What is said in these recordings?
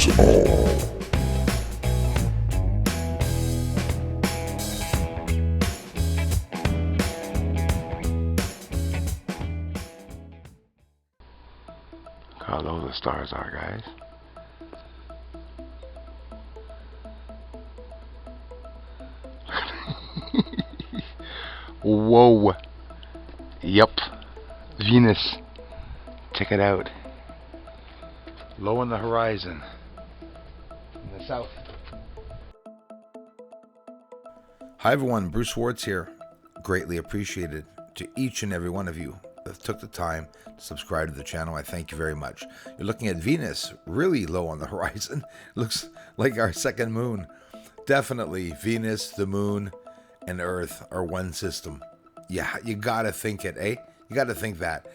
us all. How low the stars are, guys. Whoa. Yup. Venus. Check it out. Low on the horizon. In the south. Hi everyone, Bruce Swartz here. Greatly appreciated to each and every one of you that took the time to subscribe to the channel. I thank you very much. You're looking at Venus, really low on the horizon. Looks like our second moon. Definitely Venus, the moon, and Earth are one system. Yeah, you gotta think it, eh? You gotta think that.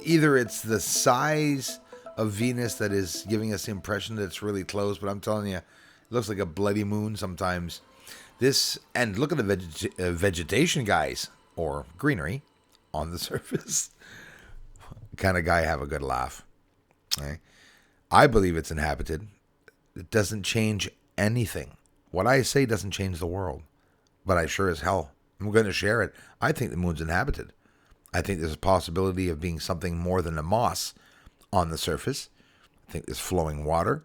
Either it's the size of Venus that is giving us the impression that it's really close, but I'm telling you, it looks like a bloody moon sometimes. This, and look at the vegetation, guys, or greenery on the surface. Kind of guy have a good laugh. Okay? I believe it's inhabited. It doesn't change anything. What I say doesn't change the world, but I sure as hell I'm going to share it. I think the moon's inhabited. I think there's a possibility of being something more than a moss on the surface. I think there's flowing water.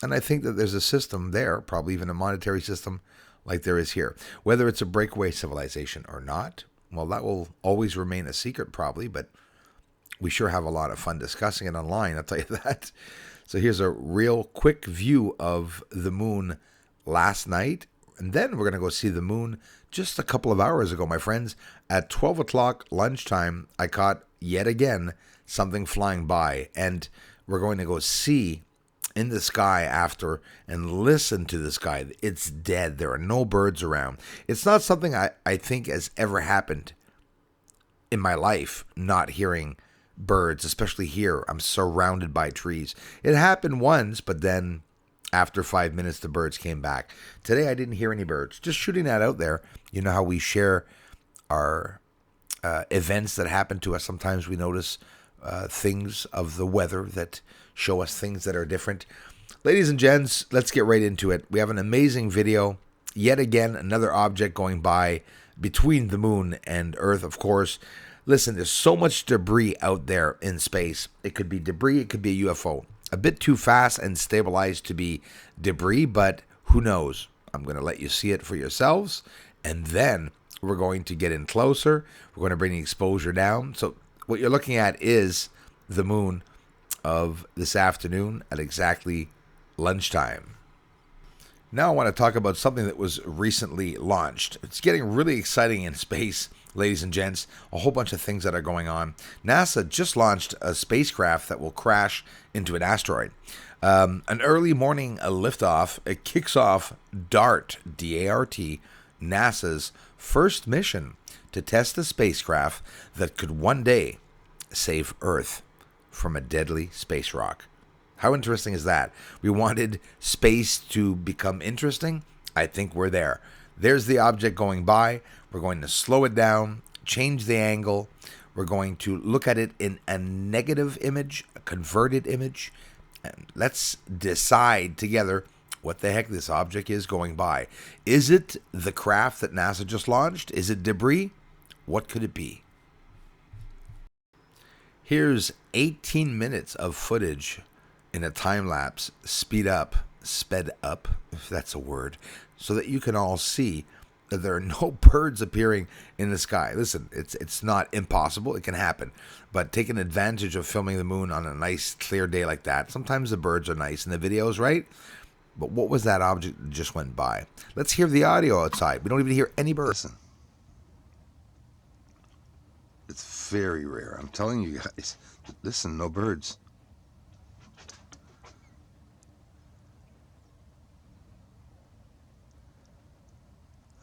And I think that there's a system there, probably even a monetary system like there is here. Whether it's a breakaway civilization or not, well, that will always remain a secret probably, but we sure have a lot of fun discussing it online, I'll tell you that. So here's a real quick view of the moon last night. And then we're going to go see the moon just a couple of hours ago, my friends. At 12 o'clock lunchtime, I caught yet again something flying by. And we're going to go see in the sky after and listen to the sky. It's dead. There are no birds around. It's not something I think has ever happened in my life, not hearing birds, especially here. I'm surrounded by trees. It happened once, but then after 5 minutes, the birds came back. Today, I didn't hear any birds. Just shooting that out there. You know how we share our events that happen to us. Sometimes we notice things of the weather that show us things that are different. Ladies and gents, let's get right into it. We have an amazing video. Yet again, another object going by between the moon and Earth, of course. Listen, there's so much debris out there in space. It could be debris. It could be a UFO. A bit too fast and stabilized to be debris, but who knows? I'm going to let you see it for yourselves, and then we're going to get in closer. We're going to bring the exposure down. So what you're looking at is the moon of this afternoon at exactly lunchtime. Now I want to talk about something that was recently launched. It's getting really exciting in space, ladies and gents. A whole bunch of things that are going on. NASA just launched a spacecraft that will crash into an asteroid. An early morning liftoff. It kicks off DART, D-A-R-T, NASA's first mission to test a spacecraft that could one day save Earth from a deadly space rock. How interesting is that? We wanted space to become interesting. I think we're there. There's the object going by. We're going to slow it down, change the angle. We're going to look at it in a negative image, a converted image. And let's decide together what the heck this object is going by. Is it the craft that NASA just launched? Is it debris? What could it be? Here's 18 minutes of footage in a time lapse, sped up, if that's a word, so that you can all see that there are no birds appearing in the sky. Listen, it's not impossible. It can happen. But taking advantage of filming the moon on a nice, clear day like that, sometimes the birds are nice in the videos, right? But what was that object that just went by? Let's hear the audio outside. We don't even hear any birds. Listen. It's very rare. I'm telling you guys. Listen, no birds.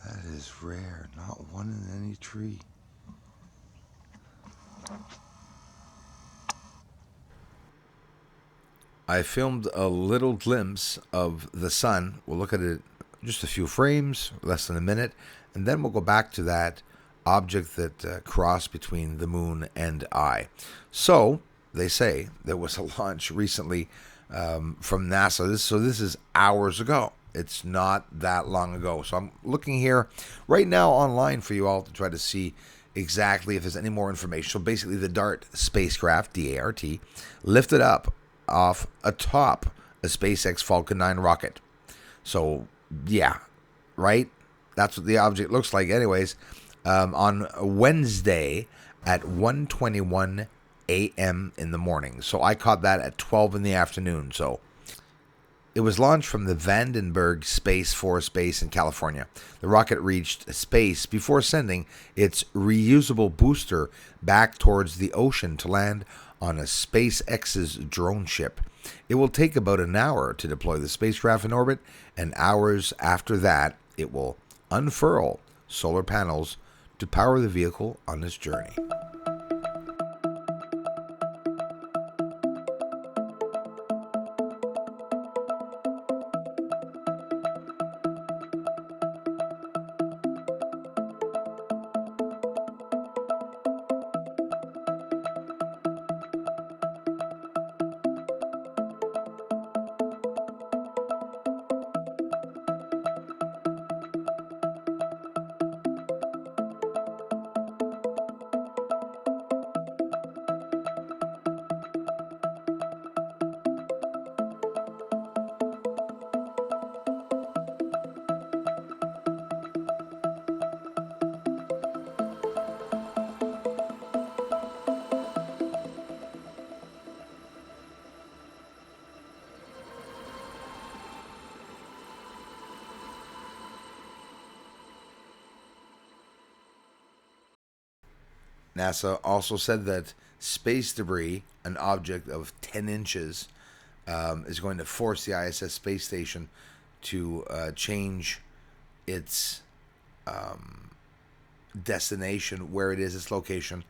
That is rare. Not one in any tree. I filmed a little glimpse of the sun. We'll look at it just a few frames, less than a minute, and then we'll go back to that object that crossed between the moon and I. So, they say there was a launch recently from NASA. So this is hours ago. It's not that long ago. So I'm looking here right now online for you all to try to see exactly if there's any more information. So basically the DART spacecraft, D-A-R-T, lifted up off atop a SpaceX Falcon 9 rocket. So yeah, right? That's what the object looks like anyways. On Wednesday at 1:21 a.m. in the morning. So I caught that at 12 in the afternoon. So it was launched from the Vandenberg Space Force Base in California. The rocket reached space before sending its reusable booster back towards the ocean to land on a SpaceX's drone ship. It will take about an hour to deploy the spacecraft in orbit, and hours after that, it will unfurl solar panels to power the vehicle on its journey. NASA also said that space debris, an object of 10 inches, is going to force the ISS space station to change its destination, where it is, its location.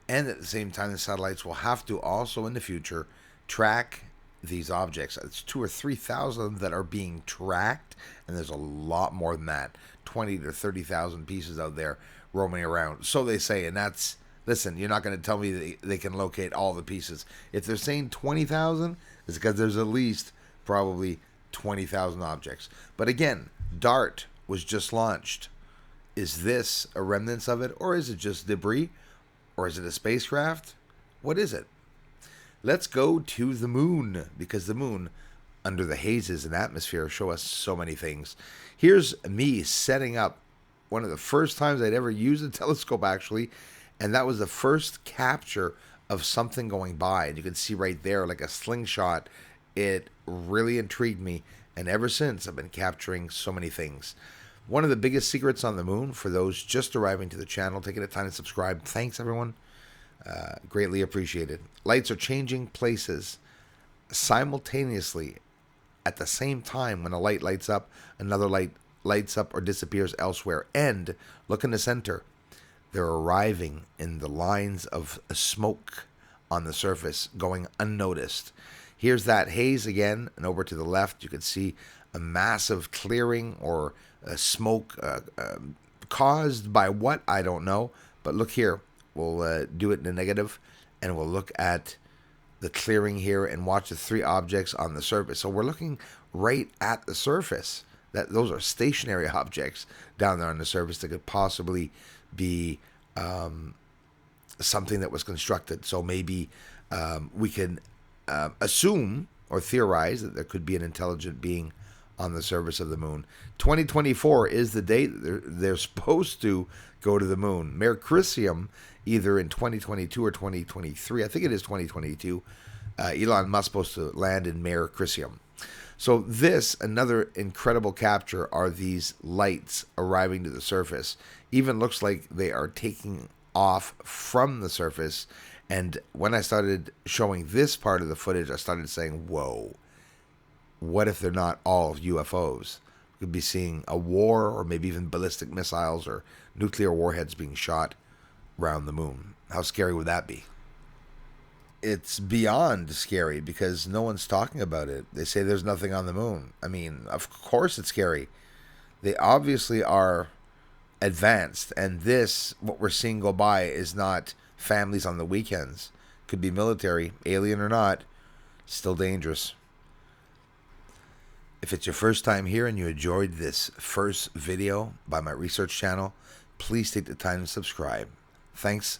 And at the same time, the satellites will have to also in the future track these objects. It's 2,000 or 3,000 that are being tracked, and there's a lot more than that. 20 to 30,000 pieces out there roaming around. So they say, and that's, listen, you're not going to tell me they can locate all the pieces. If they're saying 20,000, it's because there's at least probably 20,000 objects. But again, DART was just launched. Is this a remnants of it, or is it just debris, or is it a spacecraft? What is it? Let's go to the moon, because the moon, under the hazes and atmosphere, show us so many things. Here's me setting up one of the first times I'd ever used a telescope, actually, and that was the first capture of something going by. And you can see right there, like a slingshot. It really intrigued me, and ever since, I've been capturing so many things. One of the biggest secrets on the moon, for those just arriving to the channel, taking the time to subscribe, thanks everyone. Greatly appreciated. Lights are changing places simultaneously at the same time. When a light lights up, another light lights up or disappears elsewhere. And look in the center. They're arriving in the lines of smoke on the surface, going unnoticed. Here's that haze again, and over to the left you can see a massive clearing or smoke caused by what, I don't know. But look here. We'll do it in the negative, and we'll look at the clearing here and watch the three objects on the surface. So we're looking right at the surface. Those are stationary objects down there on the surface that could possibly be something that was constructed. So maybe we can assume or theorize that there could be an intelligent being on the surface of the moon. 2024 is the date they're supposed to go to the moon. Mare Crisium, either in 2022 or 2023. I think it is 2022. Elon Musk supposed to land in Mare Crisium. So this, another incredible capture, are these lights arriving to the surface. Even looks like they are taking off from the surface. And when I started showing this part of the footage, I started saying, whoa, what if they're not all UFOs? We could be seeing a war, or maybe even ballistic missiles or nuclear warheads being shot around the moon. How scary would that be? It's beyond scary because no one's talking about it. They say there's nothing on the moon. I mean, of course it's scary. They obviously are advanced, and this, what we're seeing go by, is not families on the weekends. Could be military, alien or not, still dangerous. If it's your first time here and you enjoyed this first video by my research channel, please take the time to subscribe. Thanks.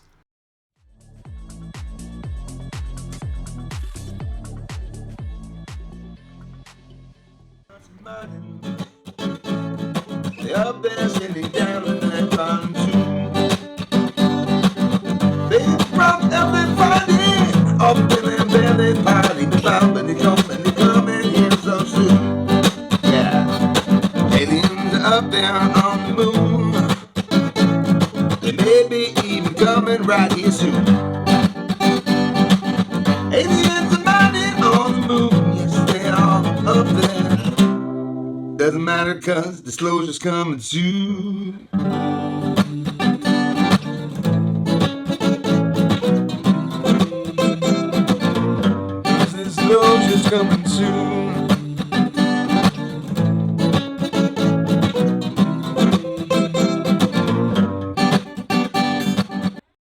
They up there sitting down in that pontoon. They from every Friday up in their belly party. But they coming here so soon. Yeah, aliens are up there on the moon. They may be even coming right here soon. Aliens are mining on the moon. Yes, they are up there. Doesn't matter cause disclosure's coming soon. Disclosure's coming